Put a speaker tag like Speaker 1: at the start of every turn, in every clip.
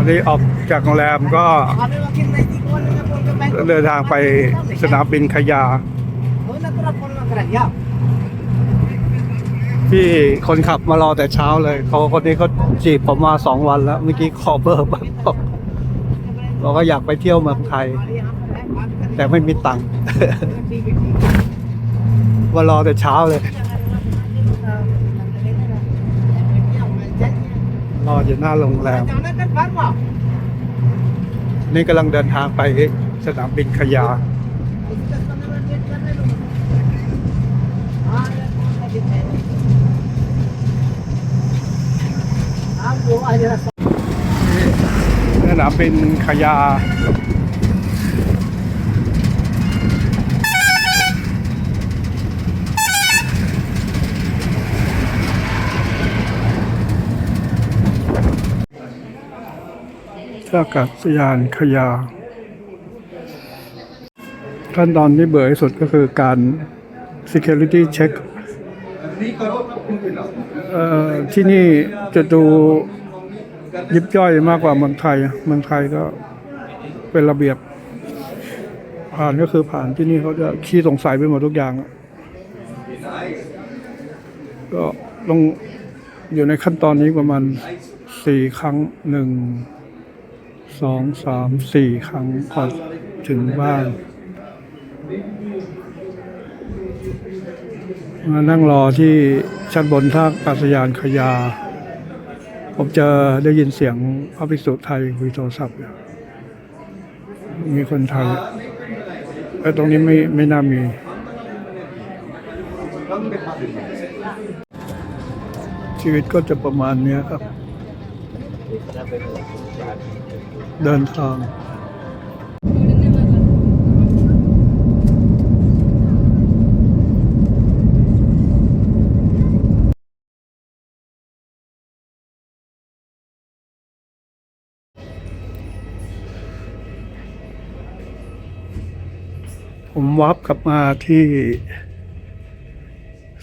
Speaker 1: อนนี้ออกจากโรงแรมก็เดินทางไปสนามบินขยาที่คนขับมารอแต่เช้าเลยเขาคนนี้เขาจีบผมมา2 วันแล้วเมื่อกี้ขอเบอร์บอกว่าอยากไปเที่ยวเมืองไทยแต่ไม่มีตังค์ มารอแต่เช้าเลยรออยู่หน้าโรงแรมนี่กำลังเดินทางไปสนามบินขยาสนามบินขยาท่าอากาศยานขยาขั้นตอนที่เบื่อที่สุดก็คือการ security check ที่นี่จะดูยิบย่อยมากกว่าเมืองไทยก็เป็นระเบียบผ่านก็คือผ่านที่นี่เขาจะขี้สงสัยไปหมดทุกอย่างก็ต้องอยู่ในขั้นตอนนี้ประมาณ4 ครั้ง1 2 3 4 ครั้งพอถึงบ้านมานั่งรอที่ชั้นบนท่าอากาศยานขยาผมจะได้ยินเสียงพระภิกษุไทยคุยโทรศัพท์มีคนไทยแต่ตรงนี้ไม่น่ามีชีวิตก็จะประมาณนี้ครับเดินทางผมวับกลับมาที่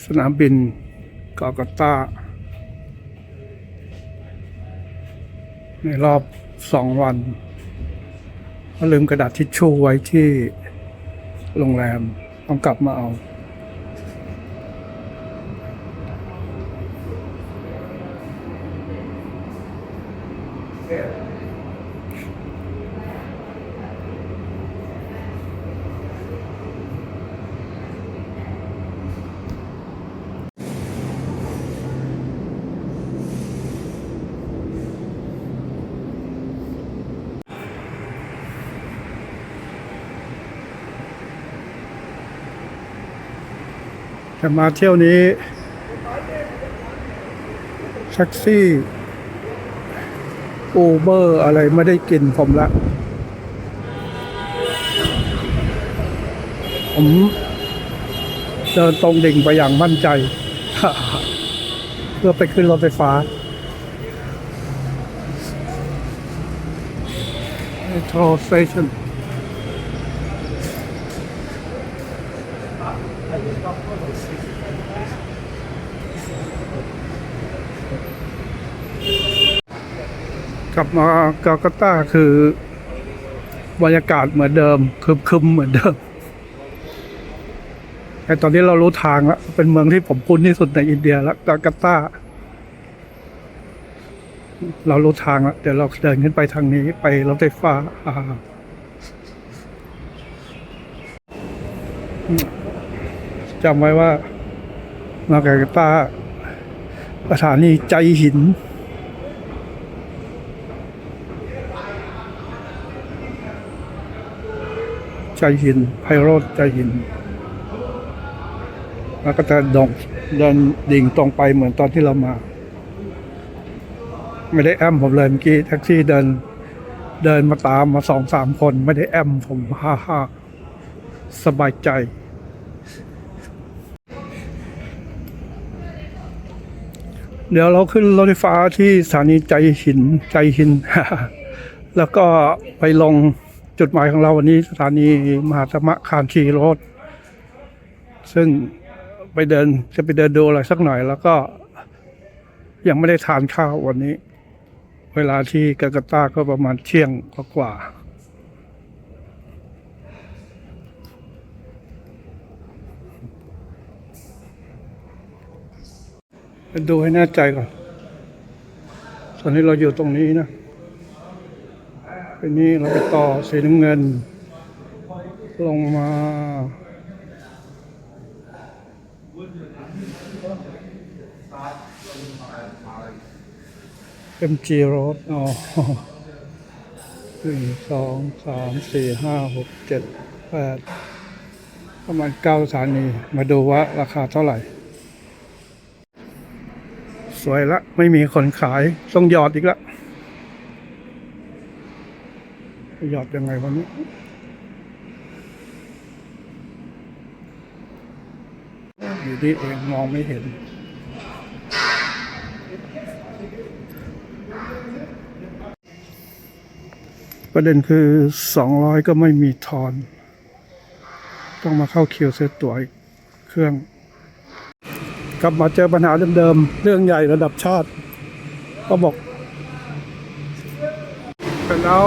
Speaker 1: สนามบินกากาตาในรอบ2 วันก็ลืมกระดาษทิชชู่ไว้ที่โรงแรมต้องกลับมาเอาแต่มาเที่ยวนี้แท็กซี่อูเบอร์อะไรไม่ได้กินผมละผมเดินตรงดิ่งไปอย่างมั่นใจ เพื่อไปขึ้นรถไฟฟ้าMetro Stationกลับมากาการ์ตาคือบรรยากาศเหมือนเดิมคึมๆเหมือนเดิมแต่ตอนนี้เรารู้ทางแล้วเป็นเมืองที่ผมคุ้นที่สุดในอินเดียแล้วกาการ์ตาเรารู้ทางแล้วเดี๋ยวเราเดินขึ้นไปทางนี้ไปรถไฟฟ้าจำไว้ว่ามากาการ์ตาสถานีใจหินใจหินไพโรจน์ใจหินแล้วก็จะเดินดิ่งตรงไปเหมือนตอนที่เรามาไม่ได้แอมผมเลยเมื่อกี้แท็กซี่เดินมาตามมา2-3 คนไม่ได้แอมผมฮ่าสบายใจเดี๋ยวเราขึ้นรถไฟฟ้าที่สถานีใจหิน แล้วก็ไปลงจุดหมายของเราวันนี้สถานีมหาธรรมคานธีโรดซึ่งจะไปเดินดูอะไรสักหน่อยแล้วก็ยังไม่ได้ทานข้าววันนี้ เวลาที่จาการ์ตาก็ประมาณเที่ยงกว่าไปดูให้แน่ใจก่อนตอนนี้เราอยู่ตรงนี้นะไปนี่เราไปต่อสีน้ำเงินลงมาMG Road อ๋อ1 2 3 4 5 6 7 8ประมาณ9 สถานีมาดูว่าราคาเท่าไหร่สวยละไม่มีคนขายต้องหยอดอีกละหยอดยังไงวันนี้อยู่นี่เองมองไม่เห็นประเด็นคือ200ก็ไม่มีทอนต้องมาเข้าคิวซื้อตั๋วอีกเครื่องกลับมาเจอปัญหาเดิมๆเรื่องใหญ่ระดับชาติก็บอกเสร็จแล้ว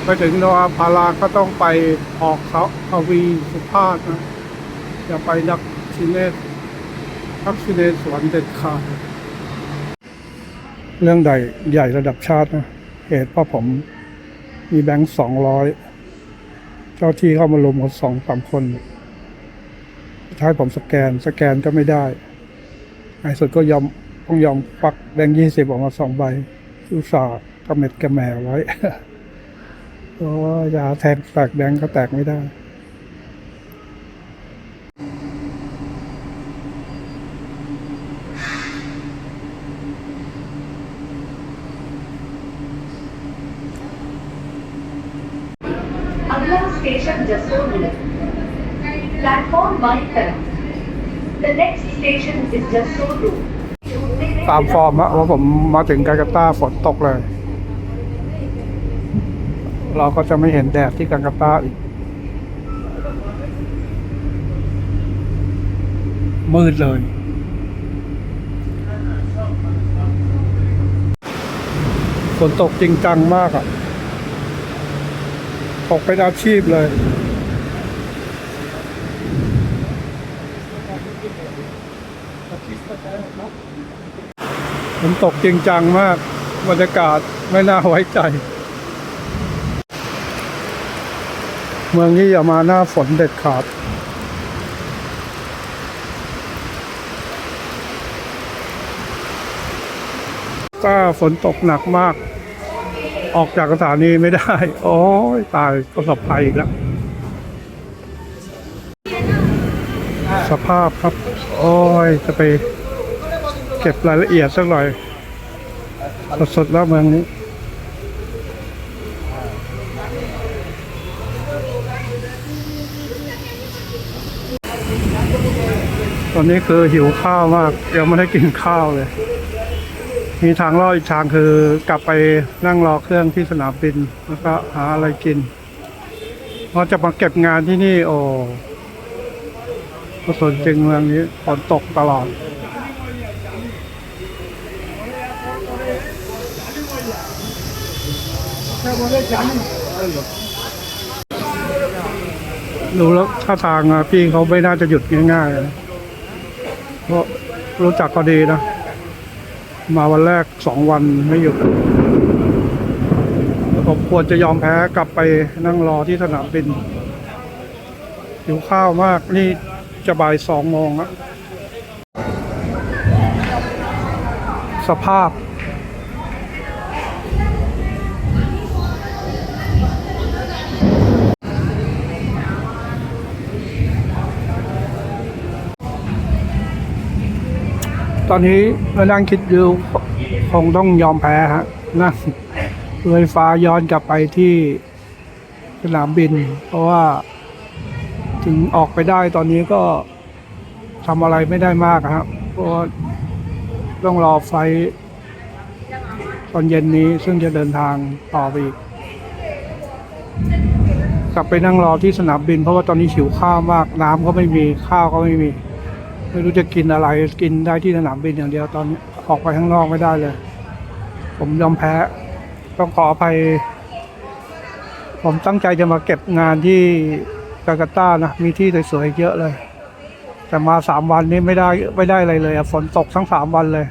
Speaker 1: ไปถึงนวพาราก็ต้องไปออกเขาทวีสุภาพนะอย่าไปดักชิเนสทักชิเนสสวนเด็ดขาดเรื่องใหญ่ระดับชาตินะเหตุเพราะผมมีแบงค์200เจ้าที่เข้ามาลุมกัน2-3 คนสุดท้ายผมสแกนก็ไม่ได้ในสุดก็ต้องยอมควักแบงค์20ออกมา2 ใบอุตส่าห์กระเม็ดกระแหม่ไว้ เพราะว่าอย่าแทงแตกแบงค์ก็แตกไม่ได้
Speaker 2: अगला स्टेशन जसोल प्लेटफॉर्म 1 तरफ The next station is Jasolu
Speaker 1: ตามฟอร์มอะว่าผมมาถึงจาการ์ตาฝนตกเลย เราก็จะไม่เห็นแดดที่จาการ์ตาอีกมืดเลยฝนตกจริงจังมากอะตกเป็นอาชีพเลยฝนตกจริงจังมากบรรยากาศไม่น่าไว้ใจเมืองนี้อย่ามาหน้าฝนเด็ดขาดถ้าฝนตกหนักมากออกจากสถานีไม่ได้โอ้ยตายประสบภัยอีกแล้วสภาพครับโอ้ยจะไปเก็บรายละเอียดสักหน่อยสดๆแล้วเมืองนี้ตอนนี้คือหิวข้าวมากยังไม่ได้กินข้าวเลยมีทางรอดอีกทางคือกลับไปนั่งรอเครื่องที่สนามบินแล้วก็หาอะไรกินพอจะมาเก็บงานที่นี่โอ้ก็สนจริงเมืองนี้ฝนตกตลอดดูแล้วท่าทางพี่เขาไม่น่าจะหยุดง่ายๆเพราะรู้จักเขาดีนะมาวันแรก2 วันไม่หยุดผมควรจะยอมแพ้กลับไปนั่งรอที่สนามบินหิวข้าวมากนี่จะบ่าย2 โมงแล้วสภาพตอนนี้มานั่งคิดดูคงต้องยอมแพ้ฮะนั่งเรือไฟฟ้าย้อนกลับไปที่สนามบินเพราะว่าถึงออกไปได้ตอนนี้ก็ทำอะไรไม่ได้มากครับเพราะต้องรอไฟตอนเย็นนี้ซึ่งจะเดินทางต่อไปอีกกลับไปนั่งรอที่สนามบินเพราะว่าตอนนี้หิวข้าวมากน้ำก็ไม่มีข้าวก็ไม่มีไม่รู้จะกินอะไรกินได้ที่สนามบินอย่างเดียวตอนนี้ออกไปข้างนอกไม่ได้เลย ผมยอมแพ้ ต้องขออภัย ผมตั้งใจจะมาเก็บงานที่จาการ์ตานะ มีที่สวยๆเยอะเลย แต่มา3 วันนี้ไม่ได้อะไรเลยอะฝนตกทั้ง3 วันเลย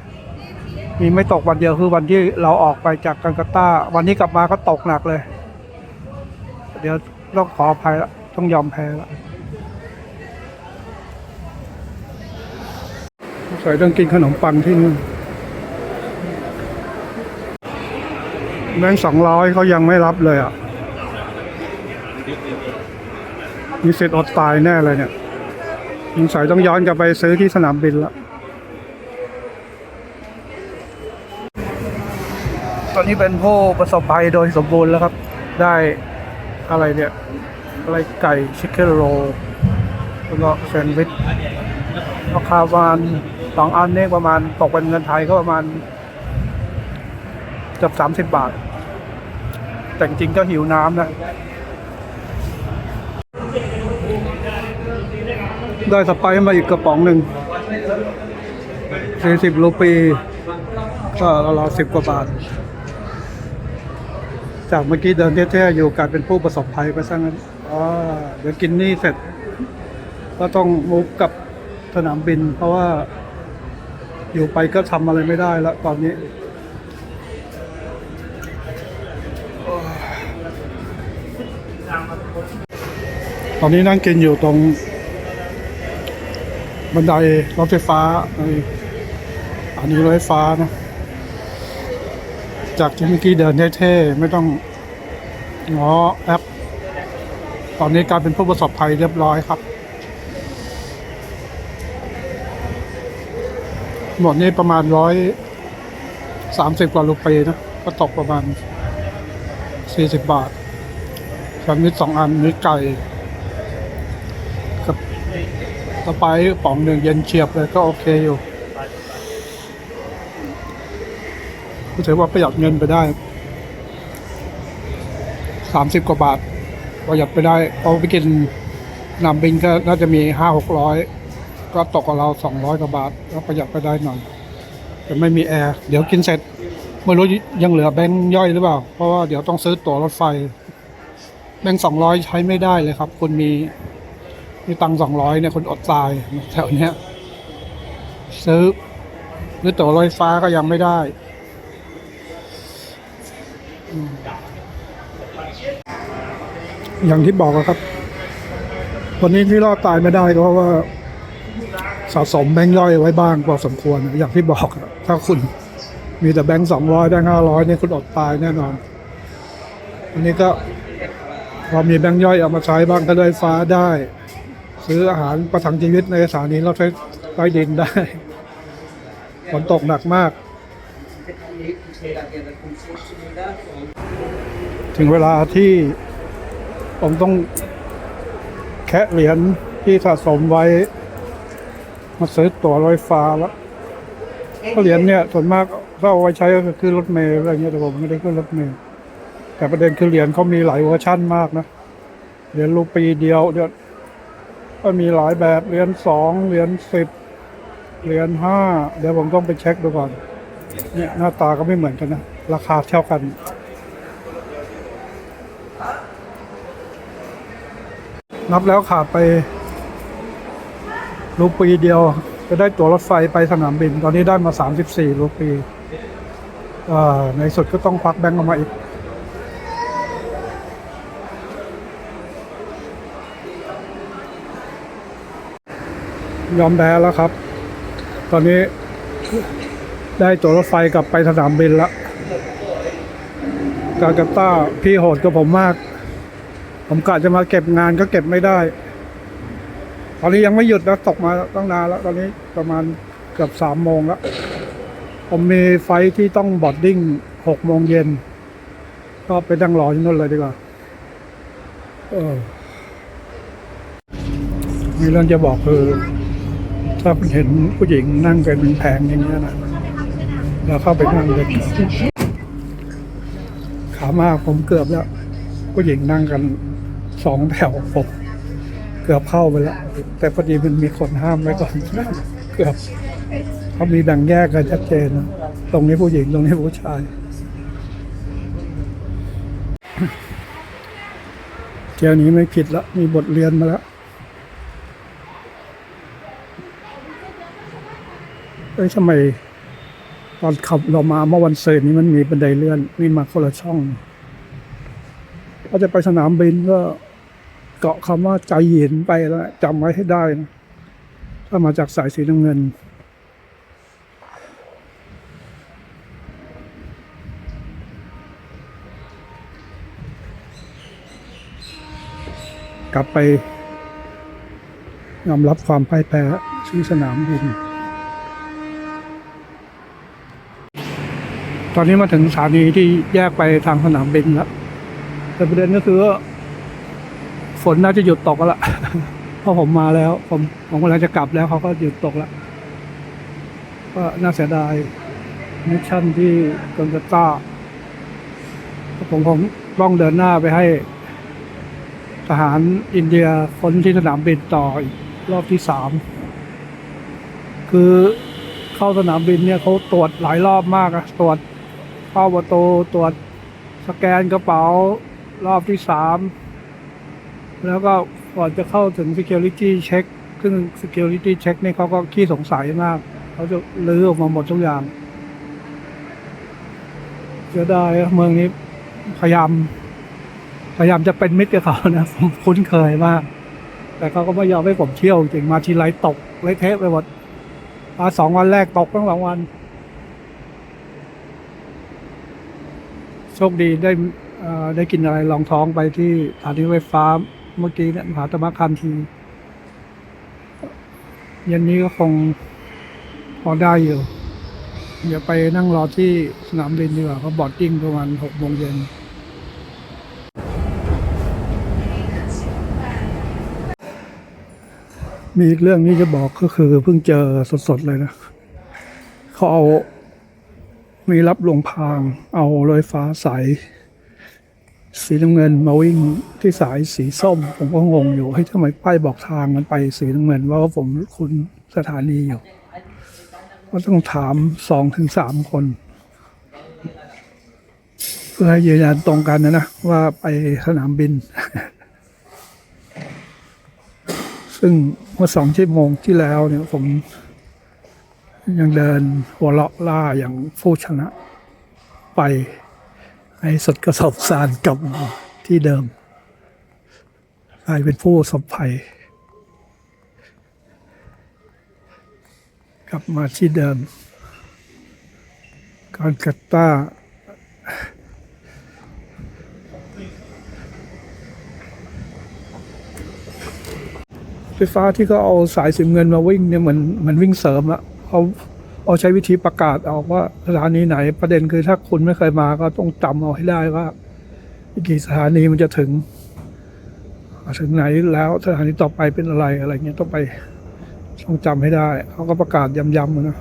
Speaker 1: มีไม่ตกวันเดียวคือวันที่เราออกไปจากจาการ์ตา วันนี้กลับมาก็ตกหนักเลย เดี๋ยวต้องขออภัยละต้องยอมแพ้ละใส่ต้องกินขนมปังที่นู่นแบงค์200เขายังไม่รับเลยอ่ะ มีสิทธิ์อดตายแน่เลยเนี่ยสงสัยต้องย้อนกลับไปซื้อที่สนามบินละตอนนี้เป็นผู้ประสบภัยโดยสมบูรณ์แล้วครับ ได้อะไรเนี่ย อะไรไก่ชิคเก้นโรลแล้วก็แซนด์วิชราคาประมาณ2 อันนี่ประมาณตกเป็นเงินไทยก็ประมาณเกือบ30 บาท แต่จริงๆก็หิวน้ำนะ ได้สไปซ์มาอีกกระป๋องหนึ่ง40 รูปีก็ราวๆ10 กว่าบาท จากเมื่อกี้เดินเท่ๆอยู่กลายเป็นผู้ประสบภัยไปซะงั้นเดี๋ยวกินนี่เสร็จก็ต้องมุกกับสนามบิน เพราะว่าอยู่ไปก็ทำอะไรไม่ได้แล้วตอนนี้นั่งกินอยู่ตรงบันไดรถไฟฟ้าอันนี้รถไฟฟ้านะจากที่เมื่อกี้เดินเท่ๆไม่ต้องง้อแอปตอนนี้กลายเป็นผู้ประสบภัยเรียบร้อยครับหมดนี้ประมาณ130 กว่ารูปีนะก็ตกประมาณ40 บาทแซนด์วิช2 อันมีไก่กับสไปซ์ป๋องหนึ่งเย็นเฉียบเลยก็โอเคอยู่ก็ถือว่าประหยัดเงินไปได้30 กว่าบาทประหยัดไปได้เอาไปกินนำบินก็น่าจะมี500-600ก็ตกกับเรา200 กว่าบาทก็ประหยัดไปได้หน่อยแต่ไม่มีแอร์เดี๋ยวกินเสร็จไม่รู้ยังเหลือแบงค์ย่อยหรือเปล่าเพราะว่าเดี๋ยวต้องซื้อตั๋วรถไฟแบงค์200ใช้ไม่ได้เลยครับคุณมีตังค์200เนี่ยคนอดตายแถวเนี้ยซื้อหรือตั๋วรถไฟฟ้าก็ยังไม่ได้อย่างที่บอกครับวันนี้ที่รอดตายไม่ได้ก็เพราะว่าสะสมแบงค์ย่อยไว้บ้างพอสมควรอย่างที่บอกถ้าคุณมีแต่แบงค์200แบงค์500เนี่ยคุณอดตายแน่นอนวันนี้ก็พอมีแบงค์ย่อยเอามาใช้บ้างก็ได้ฟ้าได้ซื้ออาหารประทังชีวิตในสถานีรถไฟใต้ดินได้ฝนตกหนักมากถึงเวลาที่ผมต้องแคะเหรียญที่สะสมไว้มาซื้อตั๋วรถไฟฟ้าแล้วก็เหรียญเนี่ยส่วนมากถ้าเอาไว้ใช้ก็คือรถเมล์อะไรเงี้ยแต่ผมไม่ได้ขึ้นรถเมล์แต่ประเด็นคือเหรียญเขามีหลายเวอร์ชั่นมากนะเหรียญรูปีเดียวเดี๋ยวก็มีหลายแบบเหรียญ2 เหรียญ10 เหรียญ5เดี๋ยวผมต้องไปเช็คดูก่อนเนี่ยหน้าตาก็ไม่เหมือนกันนะราคาเท่ากันนับแล้วขาดไปรูปีเดียวจะได้ตั๋วรถไฟไปสนามบินตอนนี้ได้มา34 รูปีในสุดก็ต้องควักแบงก์ออกมาอีกยอมแพ้แล้วครับตอนนี้ได้ตั๋วรถไฟกลับไปสนามบินแล้วจาการ์ตาพี่โหดกับผมมากผมกะจะมาเก็บงานก็เก็บไม่ได้ตอนนี้ยังไม่หยุดนะตกมาตั้งนานแล้วตอนนี้ประมาณเกือบ3 โมงแล้วผมมีไฟท์ที่ต้องบอร์ดดิ้ง6 โมงเย็นก็ไปนั่งรอที่นู่นเลยดีกว่ามีเรื่องจะบอกคือถ้าเห็นผู้หญิงนั่งกันเป็นแผงอย่างเงี้ยนะเราเข้าไปนั่งเลยขามากผมเกือบแล้วผู้หญิงนั่งกัน2 แถวผมเกือบเข้าไปแล้วแต่พอดีมันมีคนห้ามไว้ก่อนเกือบเขามีแบ่งแยกกันชัดเจนนะตรงนี้ผู้หญิงตรงนี้ผู้ชาย เที่ยวนี้ไม่ผิดละมีบทเรียนมาแล้วทำไมตอนขับเรามาเมื่อวันเสาร์นี้มันมีบันไดเลื่อนนี่มาคนละช่องถ้าจะไปสนามบินก็เกาะคำว่าใจเย็นไปแล้วจำไว้ให้ได้นะถ้ามาจากสายสีน้ำเงินกลับไปยอมรับความพ่ายแพ้ที่สนามบินตอนนี้มาถึงสถานีที่แยกไปทางสนามบินแล้วแต่ประเด็นก็คือว่าฝนน่าจะหยุดตกแล้วล่ะ เพราะผมมาแล้วผมกำลังจะกลับแล้วเขาก็หยุดตกแล้วก็น่าเสียดายมิชชั่นที่กรุงจาการ์ตาผมต้องเดินหน้าไปให้ทหารอินเดียค้นที่สนามบินต่ออีกรอบที่3คือเข้าสนามบินเนี่ยเขาตรวจหลายรอบมากอะตรวจเข้าประตูตรวจสแกนกระเป๋ารอบที่3แล้วก็ก่อนจะเข้าถึง security check ซึ่ง security check นี่เขาก็ขี้สงสัยมากเขาจะลื้อออกมาหมดทุกอย่างเสียดายเมืองนี้พยายามจะเป็นมิตรกับเขานะผมคุ้นเคยมากแต่เขาก็ไม่ยอมให้ผมเที่ยวจริงมาทีไรตกเละเทะไปหมดมา2 วันแรกตกทั้ง2 วันโชคดีได้กินอะไรรองท้องไปที่สถานีรถไฟฟ้าเมื่อกี้เนี่ยมหาตมะคันทีเย็นนี้ก็คงพอได้อยู่เดี๋ยวไปนั่งรอที่สนามบินดีกว่าเขาบอร์ดดิ้งประมาณ6 โมงเย็นมีอีกเรื่องนี้จะบอกก็คือเพิ่งเจอสดๆเลยนะเขามีรับลงพางเอารถไฟฟ้าสายสีน้ำเงินมาวิ่งที่สายสีส้มผมก็งงอยู่ให้ทำไมป้ายบอกทางมันไปสีน้ำเงินว่าผมคุ้นสถานีอยู่ก็ต้องถาม2 ถึง 3 คนเพื่อให้ยืนยันตรงกันนะว่าไปสนามบิน ซึ่งเมื่อ2 ชั่วโมงที่แล้วเนี่ยผมยังเดินหัวเราะล่าอย่างผู้ชนะไปให้สดกระสอบสารกลับมาที่เดิมกลายเป็นผู้ประสบภัยกลับมาที่เดิมการกัตตาร์ไฟฟ้าที่เขาเอาสายสีเงินมาวิ่งเนี่ยเหมือนวิ่งเสริมอะเอาใช้วิธีประกาศออกว่าสถานีไหนประเด็นคือถ้าคุณไม่เคยมาก็ต้องจำเอาให้ได้ว่าอีกกี่สถานีมันจะถึงไหนแล้วสถานีต่อไปเป็นอะไรเงี้ยต้องจำให้ได้เขาก็ประกาศย้ำๆนะ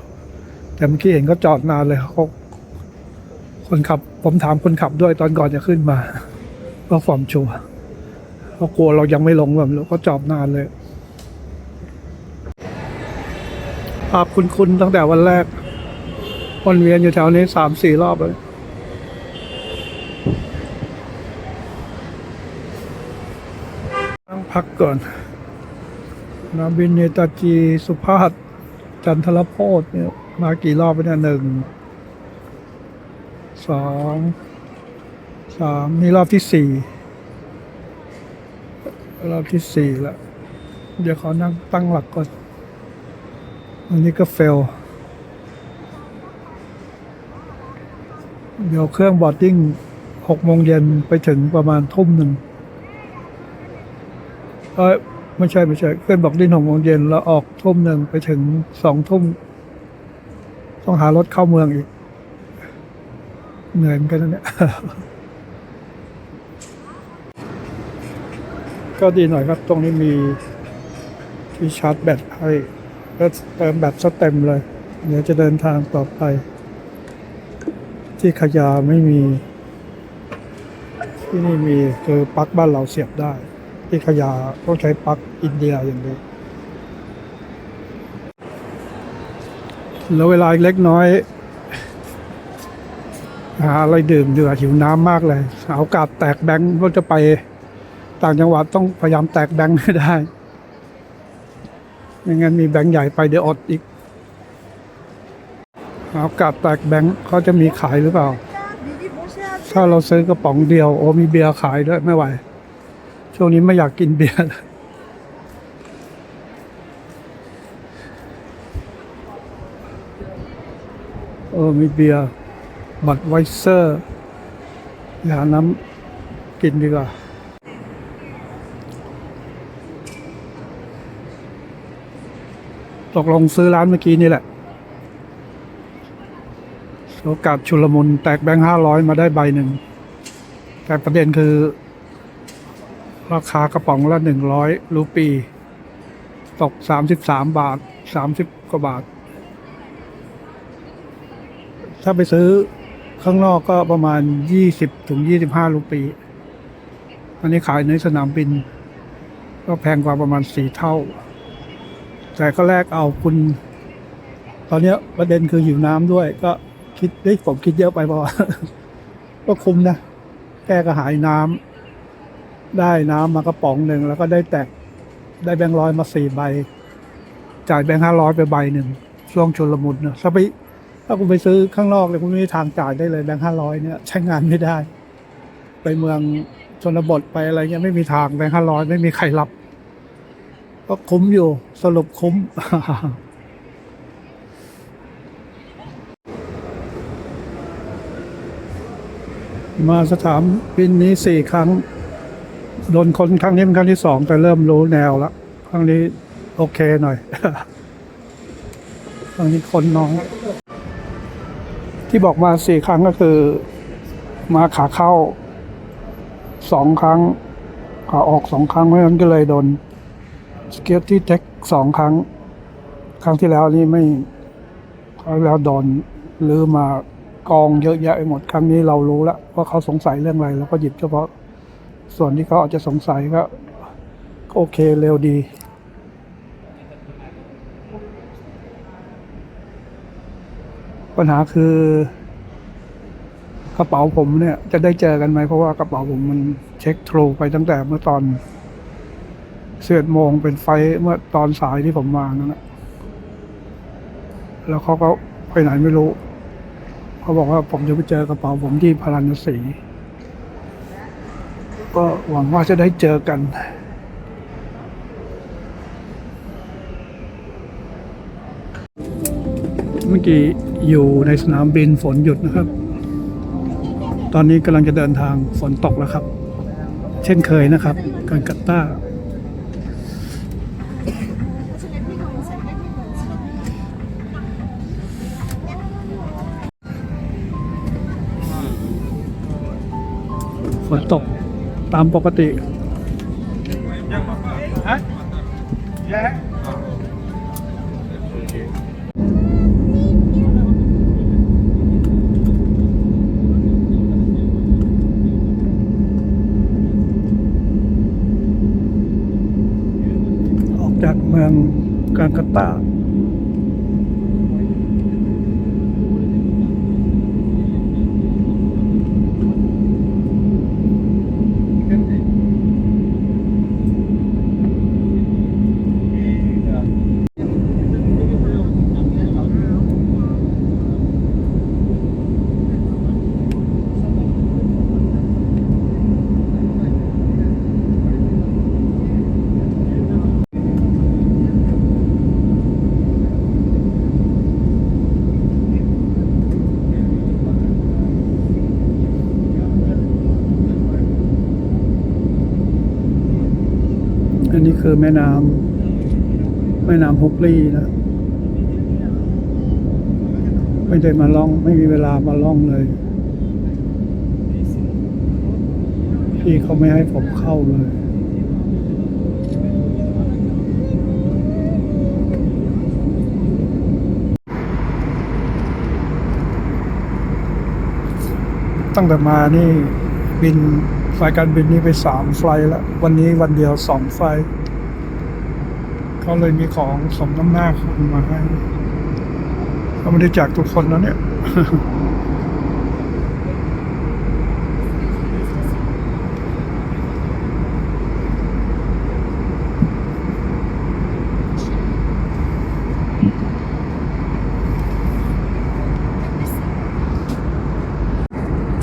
Speaker 1: แต่เมื่อกี้เห็นก็จอดนานเลยเขาคนขับผมถามคนขับด้วยตอนก่อนจะขึ้นมาเพื่อความชัวร์เขากลัวเรายังไม่ลงแบบแล้วก็จอดนานเลยภาพคุ้นๆตั้งแต่วันแรกวนเวียนอยู่แถวนี้ 3-4 รอบเลยนั่งพักก่อนสนามบินเนตาจีสุภาพจันทรโพธิ์เนี่ยมากี่รอบไปเนี่ย1 2 3นี่รอบที่ 4แล้วเดี๋ยวขอนั่งตั้งหลักก่อนอันนี้ก็เฟลเดี๋ยวเครื่องบอร์ดดิ้ง6 โมงเย็นไปถึงประมาณ 1 ทุ่มไม่ใช่เครื่องบอร์ดดิ้ง6 โมงเย็นแล้วออก 1 ทุ่มไปถึง 2 ทุ่มต้องหารถเข้าเมืองอีกเหนื่อยเหมือนกันนะเนี่ย ก็ดีหน่อยครับตรงนี้มีที่ชาร์จแบตให้ก็เติมแบตซะเต็มเลยเดี๋ยวจะเดินทางต่อไปที่ขยาไม่มีที่นี่มีคือปลั๊กบ้านเราเสียบได้ที่ขยาต้องใช้ปลั๊กอินเดียอย่างเดียวแล้วเวลาเล็กน้อย หาอะไรดื่มดีกว่าหิวน้ำมากเลยหาโอกาสแตกแบงค์ว่าจะไปต่างจังหวัดต้องพยายามแตกแบงค์ให้ได้ไม่งั้นมีแบงค์ใหญ่ไปเดี๋ยวอดอีกหาโอกาสแตกแบงค์เขาจะมีขายหรือเปล่าถ้าเราซื้อกระป๋องเดียวโอ้มีเบียร์ขายด้วยไม่ไหวช่วงนี้ไม่อยากกินเบียร์มีเบียร์บัดไวเซอร์หาน้ำกินดีกว่าตกลงซื้อร้านเมื่อกี้นี่แหละโอกาสชุลมุนแตกแบงค์500มาได้ใบหนึ่งแต่ประเด็นคือราคากระป๋องละ100 รูปีตก33 บาท30 กว่าบาทถ้าไปซื้อข้างนอกก็ประมาณ20 ถึง 25 รูปีอันนี้ขายในสนามบินก็แพงกว่าประมาณ4 เท่าแต่ก็แลกเอาคุณตอนนี้ประเด็นคือหิวน้ำด้วยก็คิดผมคิดเยอะไปพอ ก็คุ้มนะแก้กระหายน้ำได้น้ำมากระป๋องหนึ่งแล้วก็ได้แบงค์ร้อยมา4 ใบจ่ายแบงค์500ไปใบหนึ่งช่วงชุลมุนนะถ้าคุณไปซื้อข้างนอกเลยคุณไม่มีทางจ่ายได้เลยแบงค์500เนี่ยใช้งานไม่ได้ไปเมืองชนบทไปอะไรเงี้ยไม่มีทางแบงค์500ไม่มีใครรับก็คุ้มอยู่สรุปคุ้ม มาสถานบินนี้4 ครั้งโดนคนครั้งนี้เป็นครั้งที่2แต่เริ่มรู้แนวแล้วครั้งนี้โอเคหน่อย ครั้งนี้คนน้อยที่บอกมา4 ครั้งก็คือมาขาเข้า2 ครั้งขาออก2 ครั้งเพราะฉะนั้นก็เลยโดนsecurity check 2 ครั้งครั้งที่แล้วนี่ไม่ครั้งแล้วโดนลือมากองเยอะแยะไปหมดครั้งนี้เรารู้แล้วว่าเขาสงสัยเรื่องอะไรแล้วก็หยิบเฉพาะส่วนที่เขาอาจจะสงสัยก็โอเคเร็วดีปัญหาคือกระเป๋าผมเนี่ยจะได้เจอกันไหมเพราะว่ากระเป๋าผมมันเช็คทรูไปตั้งแต่เมื่อตอน11 โมงเป็นไฟเมื่อตอนสายที่ผมมานั่นแหละแล้วเขาก็ไปไหนไม่รู้เขาบอกว่าผมจะไปเจอกระเป๋าผมที่พาราณสีก็หวังว่าจะได้เจอกันเมื่อกี้อยู่ในสนามบินฝนหยุดนะครับตอนนี้กำลังจะเดินทางฝนตกแล้วครับเช่นเคยนะครับกัตตาร์ฝนตกตามปกติออกจากเมืองกัตตาร์อันนี้คือแม่น้ำฮุกลี่นะไม่ได้มาล่องไม่มีเวลามาล่องเลยพี่เขาไม่ให้ผมเข้าเลยตั้งแต่มานี่บินสายการบินนี้ไป3 ไฟล์แล้ววันนี้วันเดียว2 ไฟล์เขาเลยมีของสมน้ำหน้าคนมาให้เขาไม่ได้แจกทุกคนนะเนี่ย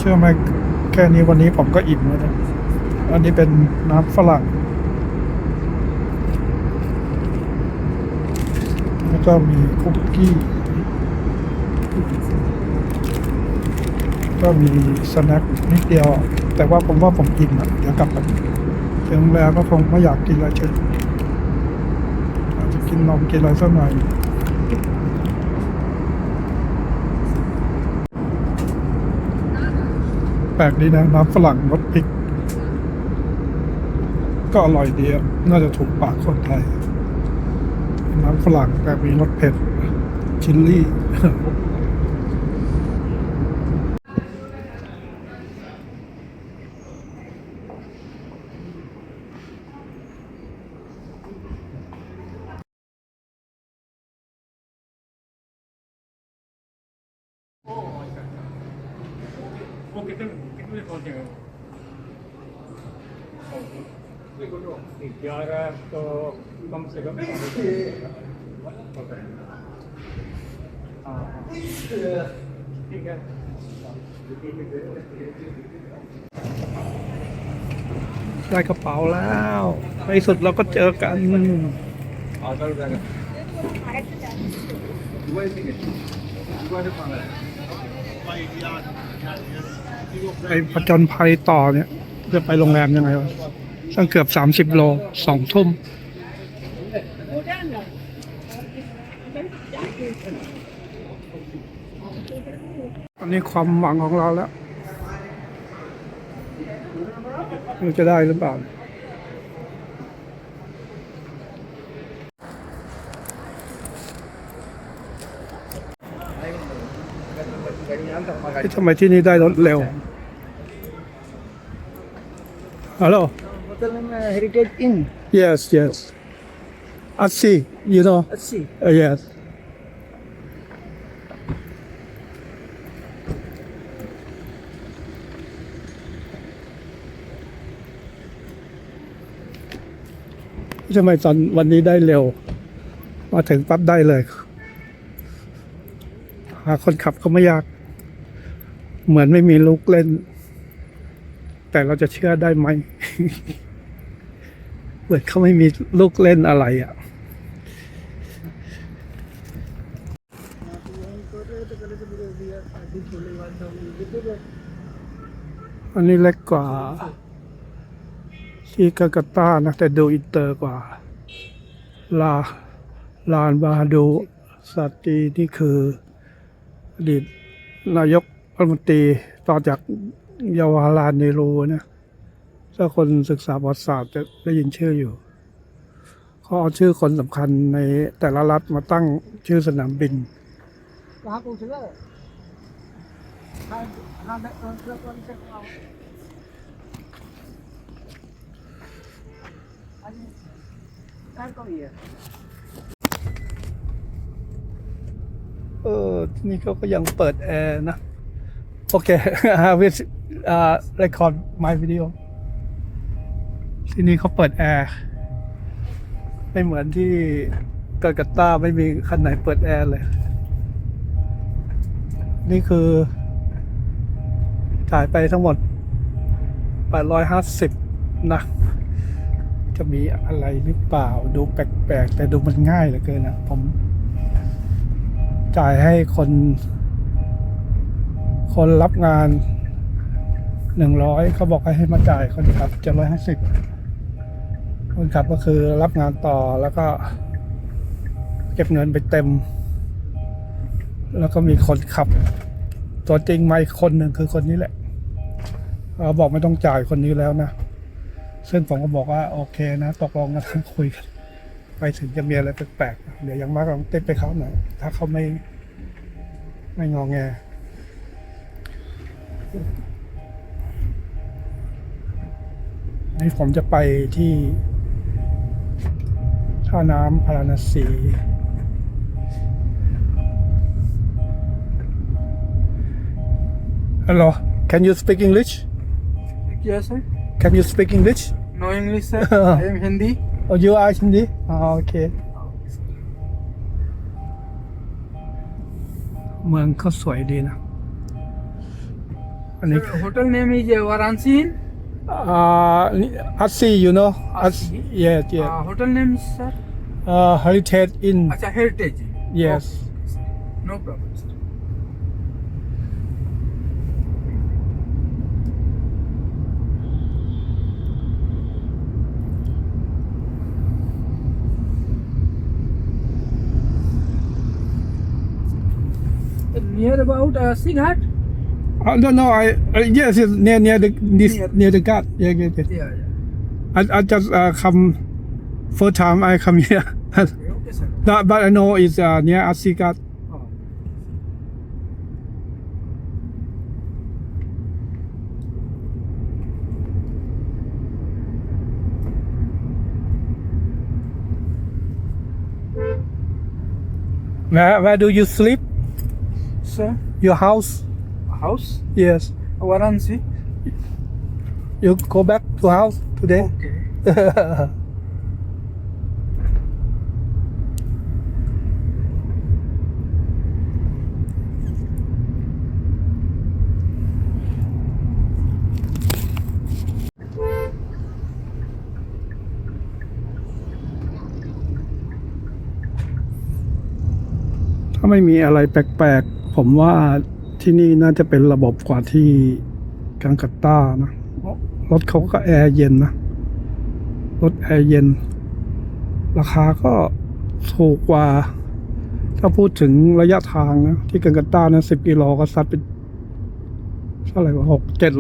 Speaker 1: เชื่อไหมแค่นี้วันนี้ผมก็อิ่มแล้วนะอันนี้เป็นน้ำฝรั่งแล้วก็มีคุกกี้ก็มีสแน็คนิดเดียว แต่ว่าผมว่าผมอิ่มอ่ะเดี๋ยวกลับไปถึงแล้วก็คงไม่อยากกินอะไรเช่นอาจจะกินนมกินอะไรสักหน่อยแปลกดีนะน้ำฝรั่งรสพริกก็อร่อยดีอะน่าจะถูกปากคนไทยน้ำฝรั่งแต่มีรสเผ็ดชิลลี่
Speaker 3: वो कितने पहुंचेगा 11 तो कम से कम हाँ ठीक है
Speaker 1: ได้กระเป๋าแล้วในสุดเราก็เจอกัน
Speaker 3: आधा रुपया
Speaker 1: ไปผจญภัยต่อเนี่ย จะไปโรงแรมยังไงวะตั้งเกือบ30 โล2 ทุ่มอันนี้ความหวังของเราแล้วเราจะได้หรือเปล่าทำไมที่นี่ได้รถเร็วฮัลโหล
Speaker 4: होटल में हेरिटेज इन
Speaker 1: yes yes Assi you know
Speaker 4: 80
Speaker 1: yesทำไมตอนวันนี้ได้เร็ว มาถึงปั๊บได้เลย หาคนขับก็ไม่ยาก เหมือนไม่มีลูกเล่น แต่เราจะเชื่อได้ไหม เหมือนเขาไม่มีลูกเล่นอะไรอ่ะ อันนี้เล็กกว่า ที่กาการ์ตานะ แต่ดูอินเตอร์กว่า ลานบาฮาดูสาตรีนี่คืออดีตนายกรัฐมนตรีต่อจากเยาวาลาเนรูนะถ้าคนศึกษาประวัติศาสตร์จะได้ยินชื่ออยู่ เขาเอาชื่อคนสำคัญในแต่ละรัฐมาตั้งชื่อสนามบิน
Speaker 4: कहाँ पहुँचेगा हाँ हाँ कार कौन है
Speaker 1: นี่เขาก็ยังเปิดแอร์นะ โอเค with record my video ที่นี่เขาเปิดแอร์ ไม่เหมือนที่กาการ์ตาไม่มีคันไหนเปิดแอร์เลย นี่คือจ่ายไปทั้งหมด 850 นะ จะมีอะไรหรือเปล่า ดูแปลกๆ แต่ดูมันง่ายเหลือเกินนะผมจ่ายให้คนรับงาน100เขาบอกให้มาจ่ายคนขับ750คนขับก็คือรับงานต่อแล้วก็เก็บเงินไปเต็ม แล้วก็มีคนขับตัวจริงมาอีกคนหนึ่งคือคนนี้แหละเขาบอกไม่ต้องจ่ายคนนี้แล้วนะซึ่งผมก็บอกว่าโอเคนะตกลงกันคุยกันไปถึงจะมีอะไรแปลกๆเดี๋ยวยังมากลองเต้นไปเขาหน่อยถ้าเขาไม่งอแงนี่ผมจะไปที่ท่าน้ำพาราณสี Hello can you speak English
Speaker 4: Yes sir
Speaker 1: can you speak English
Speaker 4: No English sir I am Hindi
Speaker 1: oh you are Hindi okay เมืองเขาสวยดีนะ อันนี้
Speaker 4: Sir, hotel name is Varanasi.
Speaker 1: Assi, you know?
Speaker 4: Assi?
Speaker 1: Yes, yes.
Speaker 4: Hotel name is, sir?
Speaker 1: Heritage Inn.
Speaker 4: Acha, Heritage.
Speaker 1: Yes.
Speaker 4: Okay. No problem, sir. Near about Sighat?
Speaker 1: No, yes, yes, near the near the gut. Yeah, yeah, yeah.
Speaker 4: Yeah, yeah.
Speaker 1: I just come first time I come here.
Speaker 4: Okay, sir.
Speaker 1: But I know it's near Asigat.
Speaker 4: Oh.
Speaker 1: Where do you sleep?
Speaker 4: Sir,
Speaker 1: Your house?
Speaker 4: house?
Speaker 1: Yes.
Speaker 4: Varanasi.
Speaker 1: You go back to house today?
Speaker 4: Okay.
Speaker 1: ถ้าไม่มีอะไรแปลกๆ ผมว่าที่นี่น่าจะเป็นระบบกว่าที่กังกัตตานะรถเขาก็แอร์เย็นนะ รถแอร์เย็น ราคาก็ถูกกว่า ถ้าพูดถึงระยะทางนะ ที่กังกัตตานะ10 กิโลก็ซัดเป็นเท่าไหร่วะ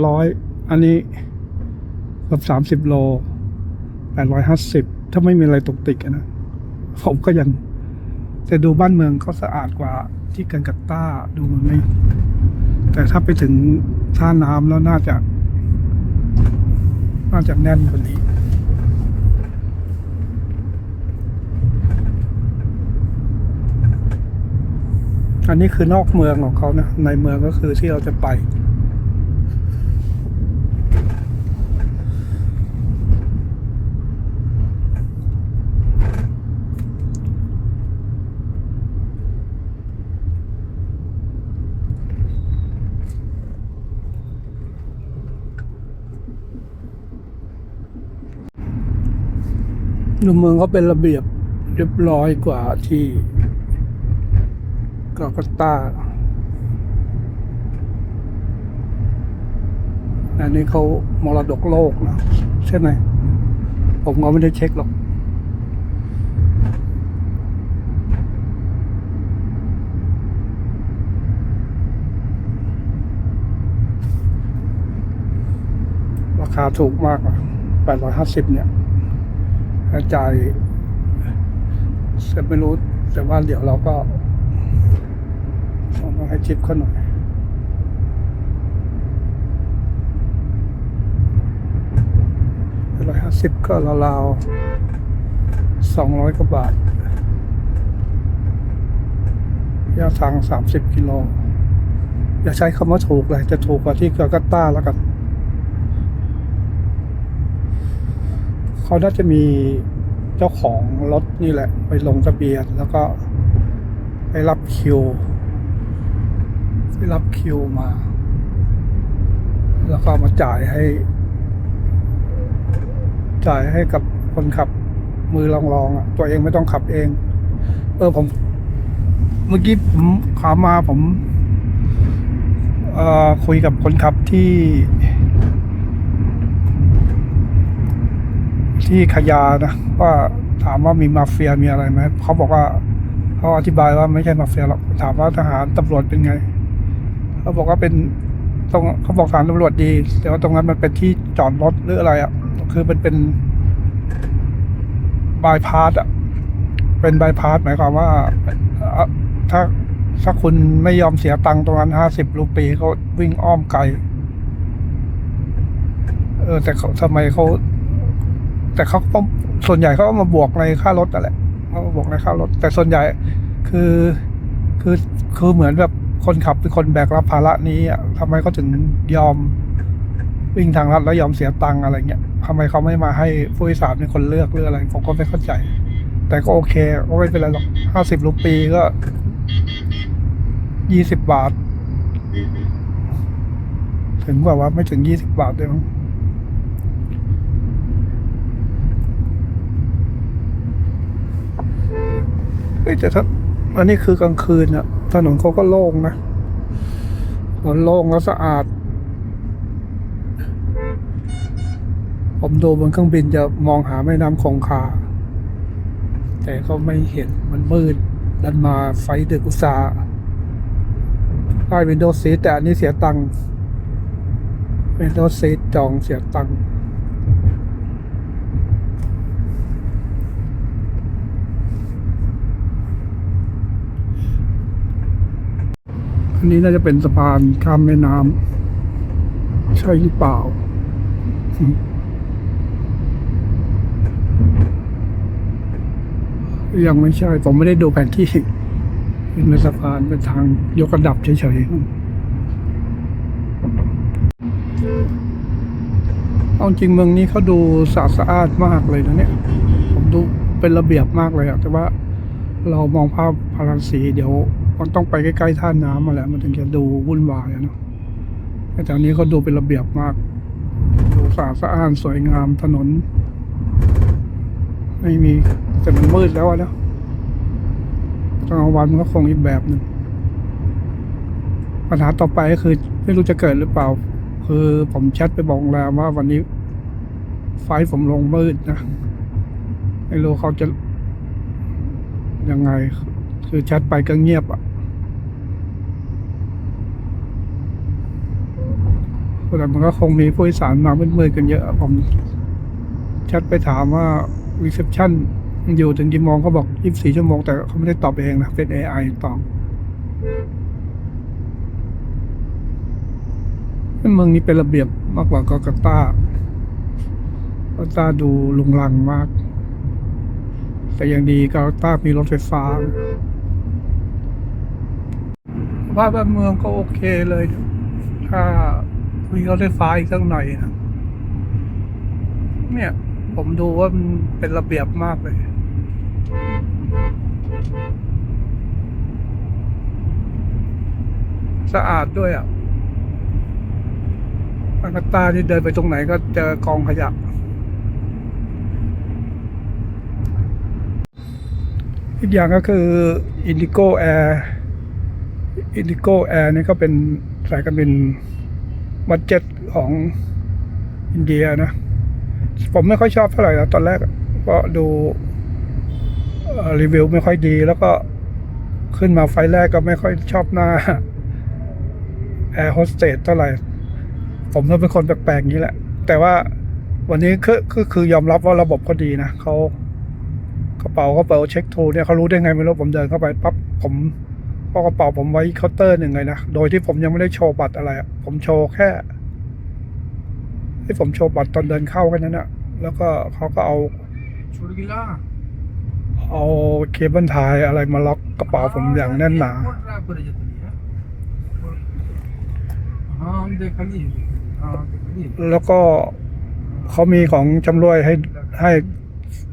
Speaker 1: 700 อันนี้เกือบ30 โล 850 ถ้าไม่มีอะไรตกติกอะนะ ผมก็ยัง แต่ดูบ้านเมืองเขาสะอาดกว่าที่กังกัตตาดูมันไม่ แต่ถ้าไปถึงท่าน้ำแล้วน่าจะแน่นกว่านี้ อันนี้คือนอกเมืองของเขานะ ในเมืองก็คือที่เราจะไป ดูเมืองเขาเป็นระเบียบเรียบร้อยกว่าที่กัลกัตตา อันนี้เขามรดกโลกนะใช่ไหม ผมก็ไม่ได้เช็คหรอก ราคาถูกมากอ่ะ850 เนี่ยจ่ายเสร็จไม่รู้ แต่ว่าเดี๋ยวเราก็ต้องให้ทิปเขาหน่อย150ก็ราวๆ200 กว่าบาทระยะทาง30 กิโล อย่าใช้คำว่าถูกเลยจะถูกกว่าที่กัลกัตตาแล้วกัน เขาน่าจะมีเจ้าของรถนี่แหละ ไปลงทะเบียนแล้วก็ไปรับคิวมา แล้วก็มาจ่ายให้กับคนขับมือลองๆอ่ะ ตัวเองไม่ต้องขับเอง ผมเมื่อกี้ผมขามาผมคุยกับคนขับที่ขยานะว่าถามว่ามีมาเฟียมีอะไรไหมเขาบอกว่าเขาอธิบายว่าไม่ใช่มาเฟียหรอกถามว่าทหารตำรวจเป็นไงเขาบอกว่าเป็นเขาบอกทหารตำรวจดี แต่ว่าตรงนั้นมันเป็นที่จอดรถหรืออะไรอ่ะคือมันเป็นบายพาสอ่ะเป็นบายพาสหมายความว่าถ้าคุณไม่ยอมเสียตังค์ตรงนั้น50 รูปีเขาวิ่งอ้อมไกลแต่ทำไมเขาแต่เขาส่วนใหญ่เขาก็มาบวกในค่ารถนั่นแหละเขามาบวกในค่ารถแต่ส่วนใหญ่คือเหมือนแบบคนขับเป็นคนแบกรับภาระนี้อ่ะทำไมเขาถึงยอมวิ่งทางลัดแล้วยอมเสียตังค์อะไรเงี้ยทำไมเขาไม่มาให้ผู้โดยสารเป็นคนเลือกหรืออะไรผมก็ไม่เข้าใจแต่ก็โอเคก็ไม่เป็นไรหรอก50 รูปีก็20 บาท ถึงกว่าไม่ถึง20 บาทเลยมั้งเฮ้ยแต่ถ้าอันนี้คือกลางคืนอะถนนเขาก็โล่งนะถนนโล่งแล้วสะอาด ผมดูบนเครื่องบินจะมองหาแม่น้ำคงคาแต่ก็ไม่เห็นมันมืดดันมาไฟดึกอุตสาห์ได้วินโดว์ซีทแต่อันนี้เสียตังค์วินโดว์ซีทจองเสียตังค์อันนี้น่าจะเป็นสะพานข้ามแม่น้ำใช่หรือเปล่า ยังไม่ใช่ ผมไม่ได้ดูแผนที่เป็นสะพานเป็นทางยกระดับเฉยๆเอาจริงเมืองนี้เขาดูสะอาดมากเลยนะเนี่ย ผมดูเป็นระเบียบมากเลยอะแต่ว่าเรามองภาพพาราณสีเดี๋ยวมันต้องไปใกล้ๆท่าน้ำมาแหละมันถึงจะดูวุ่นวายอะเนาะแต่ตอนนี้เขาดูเป็นระเบียบมากดูสะอาดสวยงามถนนไม่มีแต่มันมืดแล้วนะตอนกลางวันมันก็คงอีกแบบหนึ่งปัญหาต่อไปก็คือไม่รู้จะเกิดหรือเปล่าคือผมแชทไปบอกแล้วว่าวันนี้ไฟผมลงมืดนะไม่รู้เขาจะยังไงคือแชทไปก็เงียบอ่ะแต่มันก็คงมีผู้โดยสารมามืดๆกันเยอะผมแชทไปถามว่ารีเซพชันอยู่ถึงกี่โมงเขาบอก24 ชั่วโมงแต่เขาไม่ได้ตอบเองนะเป็น AI ตอบเมืองนี้เป็นระเบียบมากกว่าจาการ์ตาดูลุงลังมากแต่ยังดีจาการ์ตามีรถไฟฟ้าสภาพบ้านเมืองก็โอเคเลยถ้ามีรถไฟฟ้าอีกสักหน่อยนะเนี่ยผมดูว่ามันเป็นระเบียบมากเลยสะอาดด้วยอ่ะจาการ์ตาที่เดินไปตรงไหนก็เจอกองขยะอีกอย่างก็คือ Indigo Air นี่ก็เป็นสายการบินบัดเจ็ตของอินเดียนะผมไม่ค่อยชอบเท่าไหร่นะตอนแรกเพราะดูรีวิวไม่ค่อยดีแล้วก็ขึ้นมาไฟล์แรกก็ไม่ค่อยชอบหน้าแอร์โฮสเตสเท่าไหร่ผมก็เป็นคนแปลกๆอย่างนี้แหละแต่ว่าวันนี้คือยอมรับว่าระบบเขาดีนะเขากระเป๋าเช็คทูเนี่ยเขารู้ได้ไงไม่รู้ผมเดินเข้าไปปั๊บผมพอกระเป๋าผมไว้เคาน์เตอร์หนึ่งเลยนะโดยที่ผมยังไม่ได้โชว์บัตรอะไรผมโชว์แค่ที่ผมโชว์บัตรตอนเดินเข้าแค่นั้นนะแล้วก็เขาก็เอาเคเบิลไทยอะไรมาล็อกกระเป๋าผมอย่างแน่นหนาแล้วก็เขามีของจำรวยให้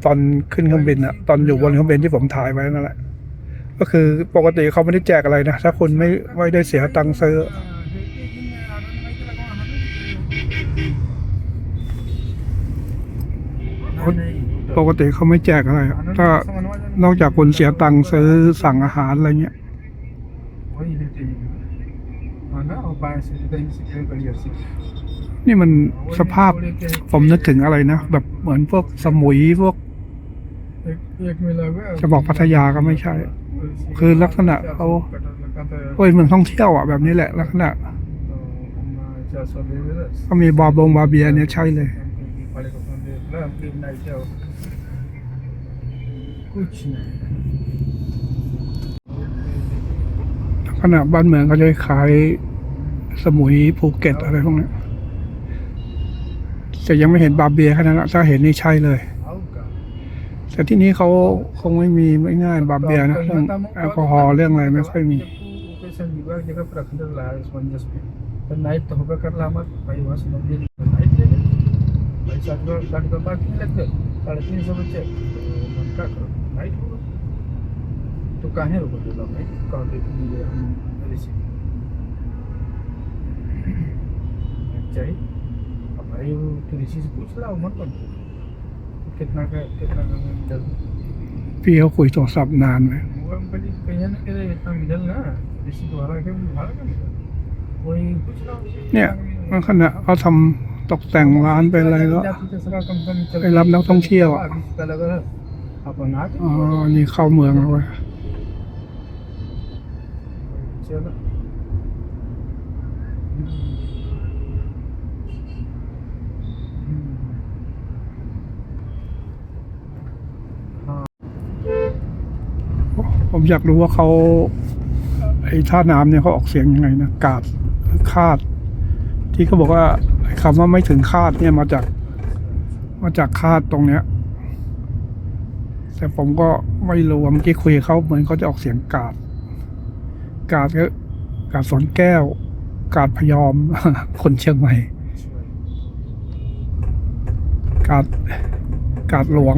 Speaker 1: ตอนขึ้นเครื่องบินอะตอนอยู่บนเครื่องบินที่ผมถ่ายไว้นั่นแหละก็คือปกติเขาไม่ได้แจกอะไรนะถ้าคุณไม่ได้เสียตังค์ซื้อปกติเขาไม่แจกอะไรถ้านอกจากคุณเสียตังค์ซื้อสั่งอาหารอะไรเงี้ยนี่มันสภาพผมนึกถึงอะไรนะแบบเหมือนพวกสมุยพวกจะบอกพัทยาก็ไม่ใช่คือลักษณะเขาเป็นเมืองท่องเที่ยวอ่ะแบบนี้แหละลักษณะก็มีบาร์เบียเนี่ยใช่เลยขณะบ้านเมืองเขาจะขายสมุยภูเก็ตอะไรพวกนี้แต่ยังไม่เห็นบาร์เบียแค่นั้นถ้าเห็นนี่ใช่เลยแต่ที่นี้เขาคงไม่มีไม่ง่ายบาร์เบียนะเรื่องแอลกอฮอล์เรื่องอะไรไม่ค่อยมี
Speaker 4: चाहिए अब भाई वो किसी से पूछ ला उम्र पर कितना का मिडल
Speaker 1: พี่เขาคุยโทรศัพท์นานไหม
Speaker 4: मूंगफली कहीं ना कहीं इतना मिडल ना किसी द्वारा के भाड़ा का मिडल कोई पूछ ला
Speaker 1: เนี่ยขณะเขาทำตกแต่งร้านเป็นอะไรแล้ว ไปรับนักท่องเที่ยวอะ
Speaker 4: अपन आ
Speaker 1: อ๋อ นี่เข้าเมืองแล้วเว้ย
Speaker 4: चलो
Speaker 1: ผมอยากรู้ว่าเขาไอ้ท่าน้ำเนี่ยเขาออกเสียงยังไงนะกาดคาด ที่เขาบอกว่าไอ้คำว่าไม่ถึงคาดเนี่ยมาจากคาดตรงเนี้ย แต่ผมก็ไม่รู้เมื่อกี้คุยกับเขาเหมือนเขาจะออกเสียงกาดก็กาดสวนแก้ว กาดพยอม คนเชียงใหม่ กาดหลวง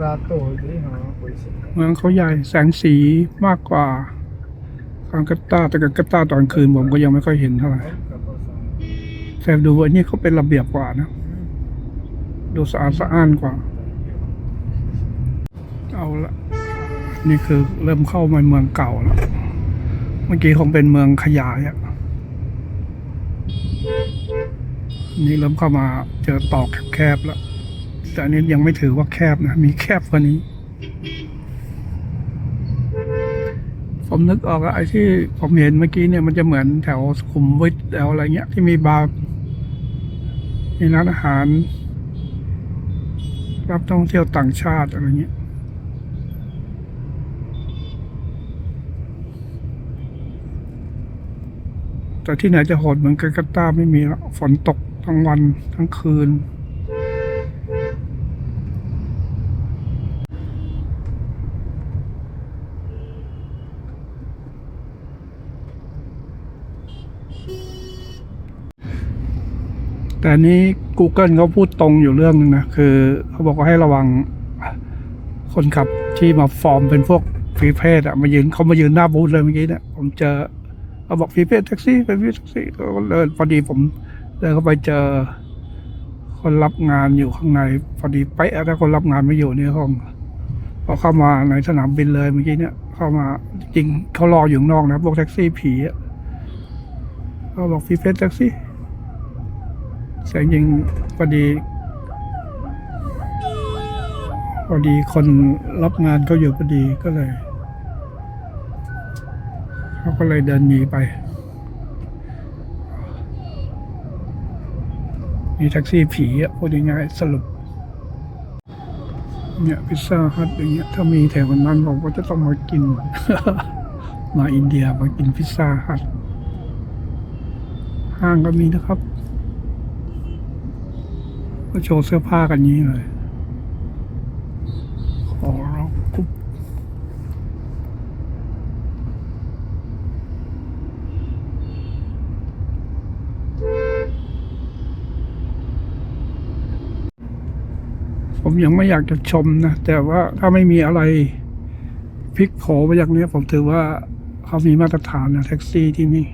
Speaker 4: रात तो हो गई हाँ कोई से
Speaker 1: เมืองเขาใหญ่แสงสีมากกว่ากัลกัตตาแต่กัลกัตตาตอนคืนผมก็ยังไม่ค่อยเห็นเท่าไหร่แต่ดูว่านี่เขาเป็นระเบียบกว่านะ ดูสะอาดสะอ้านกว่า เอาละนี่คือเริ่มเข้ามาเมืองเก่าแล้ว เมื่อกี้คงเป็นเมืองขยายอะนี่เริ่มเข้ามาเจอตอกแคบๆแล้ว แต่อันนี้ยังไม่ถือว่าแคบนะ มีแคบกว่านี้ ผมนึกออกอะไอ้ที่ผมเห็นเมื่อกี้เนี่ยมันจะเหมือนแถวสุขุมวิทแถวอะไรเงี้ย ที่มีบาร์มีร้านอาหาร รับท่องเที่ยวต่างชาติอะไรเงี้ย แต่ที่ไหนจะโหดเหมือนกัลกัตตาไม่มีแล้วฝนตกทั้งวันทั้งคืน แต่อันนี้ Google เขาพูดตรงอยู่เรื่องนึงนะ คือเขาบอกว่าให้ระวังคนขับที่มาฟอร์มเป็นพวกฟรีเพศอะมายืนหน้าบูธเลยเมื่อกี้เนี่ยผมเจอเขาบอกฟรีเพศแท็กซี่เป็นฟรีแท็กซี่ก็เลยพอดีผมเดินเข้าไปเจอคนรับงานอยู่ข้างในพอดีไปะถ้าคนรับงานไม่อยู่เนี่ยเขาเข้ามาในสนามบินเลยเมื่อกี้เนี่ย เข้ามาจริงเขารออยู่ข้างนอกนะพวกแท็กซี่ผีอะเขาบอกฟรีเพศแท็กซี่เสียงยิงพอดีคนรับงานเขาอยู่พอดีก็เลยเขาก็เลยเดินหนีไปมีแท็กซี่ผีอ่ะพูดง่ายๆสรุปเนี่ยพิซซ่าฮัทอย่างเงี้ยถ้ามีแถวนั้นผมก็จะต้องมากิน มาอินเดียมากินพิซซ่าฮัทห้างก็มีนะครับก็โชว์เสื้อผ้ากันนี้เลยขอร้องกุ๊บผมยังไม่อยากจะชมนะ แต่ว่าถ้าไม่มีอะไรพลิกโผไปอย่างนี้ผมถือว่าเขามีมาตรฐานนะแท็กซี่ที่นี่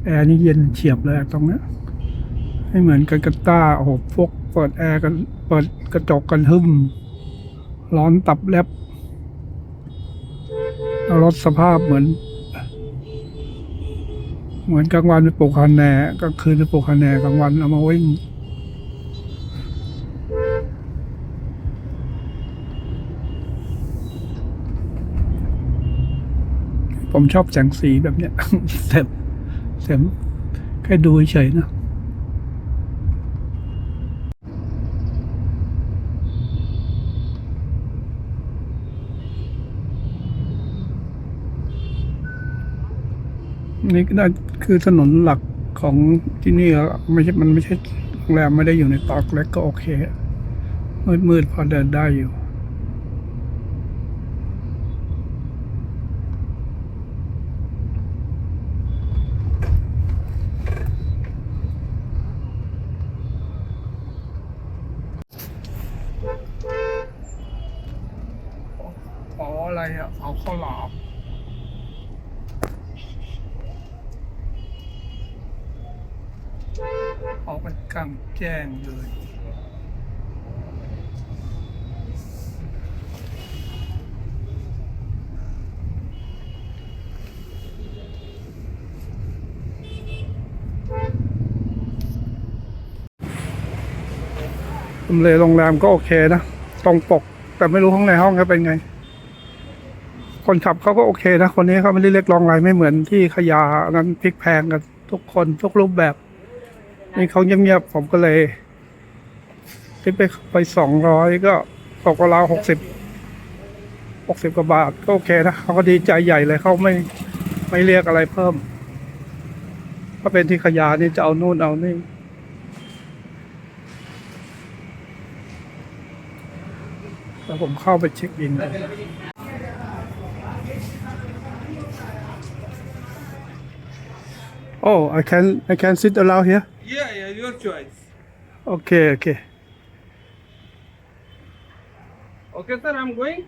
Speaker 1: แอร์นี่เย็นเฉียบเลยตรงนี้ไม่เหมือนกัลกัตตาโอ้โหพวกเปิดแอร์กันเปิดกระจกกันหึ่มร้อนตับแลบรถสภาพเหมือนกลางวันไปปลูกคะแนกลางคืนไปปลูกคะแนกลางวันเอามาวิ่งผมชอบแสงสีแบบเนี้ย แต่แค่ดูเฉยๆนะนี่ก็ได้คือถนนหลักของที่นี่มันไม่ใช่โรงแรมไม่ได้อยู่ในตอกเล็กก็โอเคมืดพอเดินได้อยู่อะไรอ่ะเอาข้าวหลาม ออกเป็นกลางแจ้งเลยทำเลโรงแรมก็โอเคนะตรงปก แต่ไม่รู้ห้องในห้องจะเป็นไง คนขับเขาก็โอเคนะคนนี้เขาไม่ได้เรียกร้องอะไรไม่เหมือนที่ขยานั้นพลิกแพงกันทุกคนทุกรูปแบบ นี่เขาเงียบๆผมก็เลยคิดไป200ก็ตกราว60กว่าบาทก็โอเคนะเขาก็ดีใจใหญ่เลยเขาไม่เรียกอะไรเพิ่มถ้าเป็นที่ขยานี่จะเอานู่นเอานี่แล้วผมเข้าไปเช็คอินOh, I can sit around here.
Speaker 3: Yeah, your choice.
Speaker 1: Okay.
Speaker 3: Okay, sir, I'm going.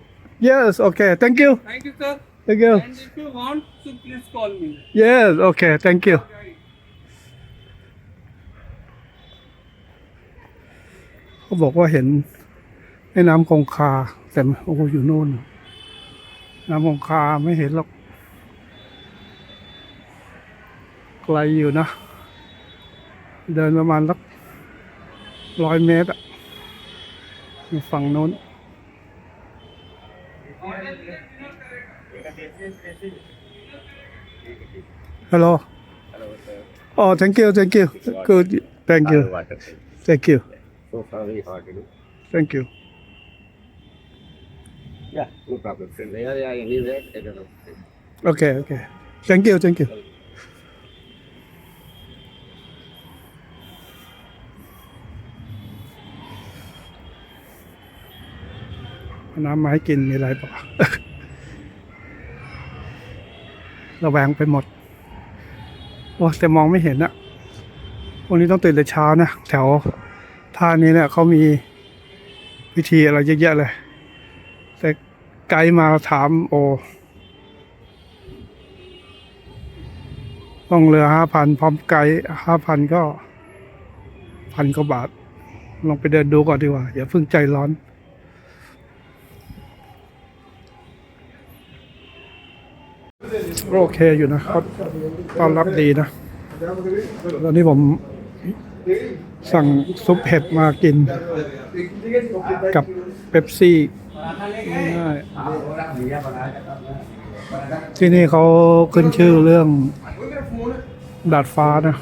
Speaker 1: Yes, okay. Thank you.
Speaker 3: Thank you, sir.
Speaker 1: Thank you.
Speaker 3: And if you want, so please call me.
Speaker 1: Yes, okay. Thank you. เขาบอกว่าเห็นแม่น้ำคงคาแต่โอ้โหอยู่โน่นน้ำคงคาไม่เห็นหรอกไกลอยู่นะเดินประมาณสัก100 เมตรอะอยู่ฝั่งโน้น Hello.
Speaker 5: Hello, sir.
Speaker 1: Oh, thank you. Good. Thank you. Thank you.
Speaker 5: So sorry, hard to do.
Speaker 1: Thank you.
Speaker 5: Yeah, no problem, sir. Yeah, anywhere, I don't know.
Speaker 1: Okay. Thank you. น้ำมาให้กินมีอะไรเปล่า ระแวงไปหมด โอ้แต่มองไม่เห็นอะวันนี้ต้องตื่นแต่เช้านะ แถวท่านี้เนี่ยเขามีวิธีอะไรเยอะแยะเลย แต่ไกด์มาถามโอ้ต้องเรือ5,000พร้อมไกด์5,000ก็1,000 กว่าบาท ลองไปเดินดูก่อนดีกว่า อย่าเพิ่งใจร้อนโอเคอยู่นะเขาต้อนรับดีนะตอนนี้ผมสั่งซุปเห็ดมากินกับเป๊ปซี่ง่ายๆที่นี่เขาขึ้นชื่อเรื่องดาดฟ้านะ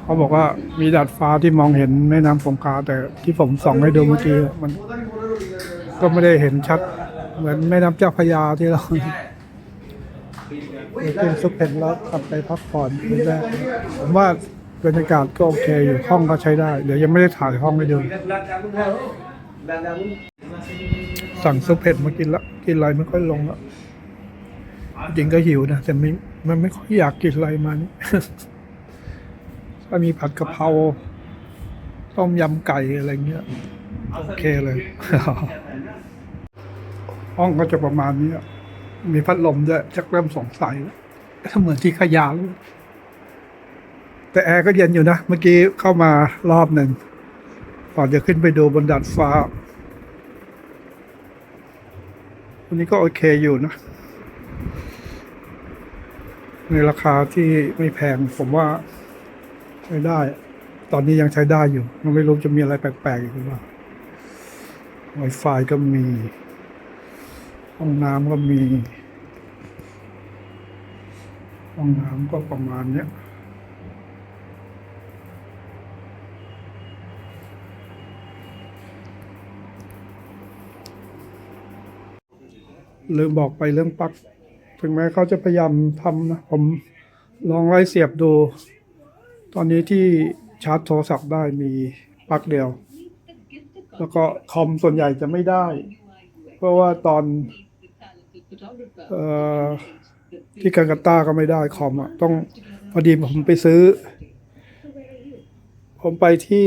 Speaker 1: เขาบอกว่ามีดาดฟ้าที่มองเห็นแม่น้ำคงคาแต่ที่ผมส่องให้ดูเมื่อกี้มันก็ไม่ได้เห็นชัดเหมือนแม่น้ำเจ้าพระยาที่เรากินซุปเห็ดแล้วกลับไปพักผ่อนคืนแรกผมว่าบรรยากาศก็โอเคอยู่ห้องก็ใช้ได้เดี๋ยวยังไม่ได้ถ่ายห้องให้ดูสั่งซุปเห็ดมากินแล้วกินอะไรไม่ค่อยลงแล้วจริงก็หิวนะแต่มันไม่ค่อยอยากกินอะไรมานี่ ถ้ามีผัดกะเพราต้มยำไก่อะไรเงี้ยโอเคเลย ห้องก็จะประมาณนี้มีพัดลมด้วยชักเริ่มสงสัยแล้วเหมือนที่ขยาเลยแต่แอร์ก็เย็นอยู่นะเมื่อกี้เข้ามารอบหนึ่งก่อนจะขึ้นไปดูบนดาดฟ้าวันนี้ก็โอเคอยู่นะในราคาที่ไม่แพงผมว่าใช้ได้ ตอนนี้ยังใช้ได้อยู่มันไม่รู้จะมีอะไรแปลกๆอีกหรือเปล่า Wi-Fi ก็มีห้องน้ำก็มีห้องน้ำก็ประมาณเนี้ยลืมบอกไปเรื่องปลั๊กถึงแม้เขาจะพยายามทำนะผมลองไล่เสียบดูตอนนี้ที่ชาร์จโทรศัพท์ได้มีปลั๊กเดียวแล้วก็คอมส่วนใหญ่จะไม่ได้เพราะว่าตอนที่กัลกัตตาก็ไม่ได้คอมอ่ะต้องพอดีผมไปซื้อผมไปที่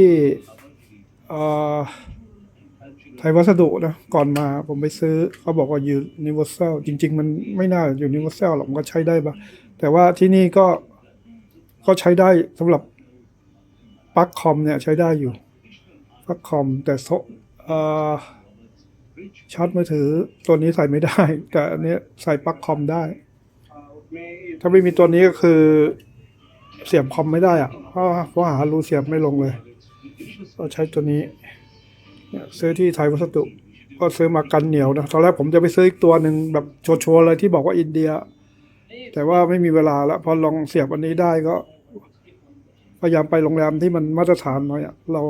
Speaker 1: ไทยวัสดุนะก่อนมาผมไปซื้อเขาบอกว่า Universal จริงๆมันไม่น่า Universal หรอกมันก็ใช้ได้ปะแต่ว่าที่นี่ก็ใช้ได้สำหรับ ปลั๊กคอมเนี่ยใช้ได้อยู่ปลั๊กคอมแต่ชาร์จมือถือตัวนี้ใส่ไม่ได้ แต่อันนี้ใส่ปลั๊กคอมได้ ถ้าไม่มีตัวนี้ก็คือเสียบคอมไม่ได้อะเพราะหารูเสียบไม่ลงเลยก็ใช้ตัวนี้เนี่ยซื้อที่ไทยวัสดุก็ซื้อมากันเหนียวนะตอนแรกผมจะไปซื้ออีกตัวหนึ่งแบบโชว์ๆเลยที่บอกว่าอินเดีย แต่ว่าไม่มีเวลาแล้วพอลองเสียบอันนี้ได้ก็ พยายามไปโรงแรมที่มันมาตรฐานหน่อยอะเรา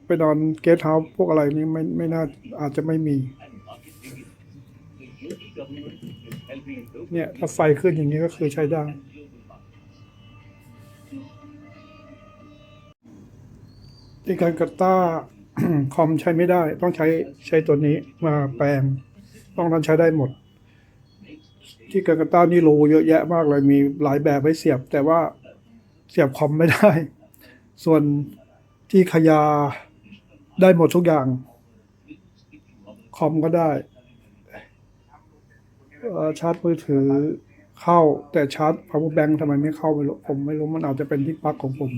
Speaker 1: ไปนอนเกสต์เฮาส์พวกอะไรนี้ไม่น่าอาจจะไม่มี เนี่ยถ้าไฟขึ้นอย่างนี้ก็คือใช้ได้ ที่การกาตาร์ คอมใช้ไม่ได้ต้องใช้ตัวนี้มาแปลงต้องนั้นใช้ได้หมด ที่การกาตาร์นี่รูเยอะแยะมากเลยมีหลายแบบให้เสียบ แต่ว่าเสียบคอมไม่ได้ ส่วนที่ขยาได้หมดทุกอย่าง คอมก็ได้ชาร์จมือถือเข้าแต่ชาร์จ power bank ทำไมไม่เข้าไม่รู้ผมไม่รู้มันอาจจะเป็นที่ปลั๊กของผม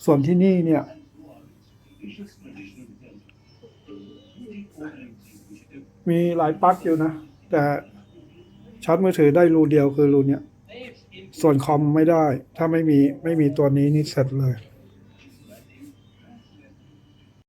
Speaker 1: ส่วนที่นี่เนี่ย มีหลายปลั๊กอยู่นะ แต่ชาร์จมือถือได้รูเดียวคือรูเนี้ยส่วนคอมไม่ได้ ถ้าไม่มีตัวนี้นี่เสร็จเลย